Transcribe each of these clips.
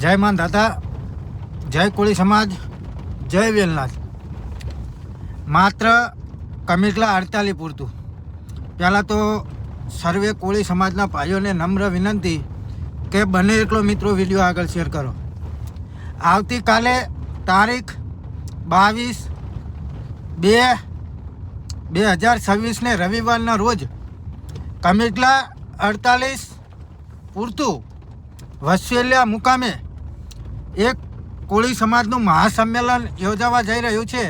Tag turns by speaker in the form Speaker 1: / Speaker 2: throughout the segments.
Speaker 1: જય માનધાતા, જય કોળી સમાજ, જય વેલનાથ. માત્ર કમિટલા 48 પૂરતું. પહેલાં તો સર્વે કોળી સમાજના ભાઈઓને નમ્ર વિનંતી કે બને એટલો મિત્રો વિડીયો આગળ શેર કરો. આવતીકાલે તારીખ 22/2/2026 રવિવારના રોજ કમિટલા 48 પૂરતું વસવેલિયા મુકામે એક કોળી સમાજનું મહાસંમેલન યોજાવા જઈ રહ્યું છે.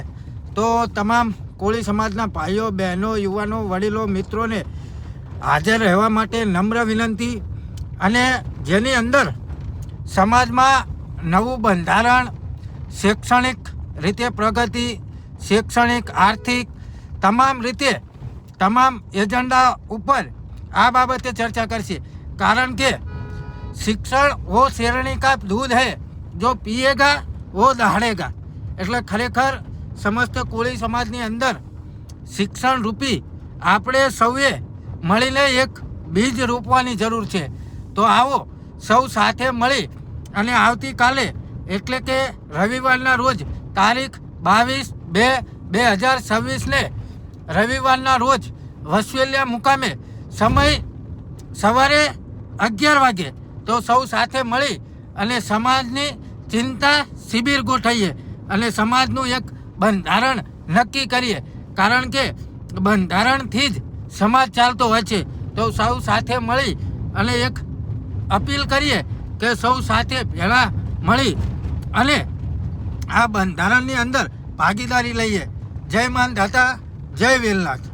Speaker 1: તો તમામ કોળી સમાજના ભાઈઓ, બહેનો, યુવાનો, વડીલો, મિત્રોને હાજર રહેવા માટે નમ્ર વિનંતી. અને જેની અંદર સમાજમાં નવું બંધારણ, શૈક્ષણિક રીતે પ્રગતિ, શૈક્ષણિક, આર્થિક તમામ રીતે તમામ એજન્ડા ઉપર આ બાબતે ચર્ચા કરશે. કારણ કે શિક્ષણ વો શેરણી કા દૂધ હૈ, જો પીએગા વો દહાડેગા. એટલે ખરેખર સમસ્ત કોળી સમાજની અંદર શિક્ષણ રૂપી આપણે સૌએ મળીને એક બીજ રોપવાની જરૂર છે. તો આવો સૌ સાથે મળી અને આવતીકાલે એટલે કે રવિવારના રોજ તારીખ 22/2/2026 રવિવારના રોજ વસવેલિયા મુકામે સમય સવારે 11 વાગે તો સૌ સાથે મળી અને સમાજની ચિંતા શિબિર ગોઠવીએ અને સમાજનું એક બંધારણ નક્કી કરીએ. કારણ કે બંધારણથી જ સમાજ ચાલતો હોય છે. તો સૌ સાથે મળી અને એક અપીલ કરીએ કે સૌ સાથે ભેળા મળી અને આ બંધારણની અંદર ભાગીદારી લઈએ. જય માનધાતા, જય વેલનાથ.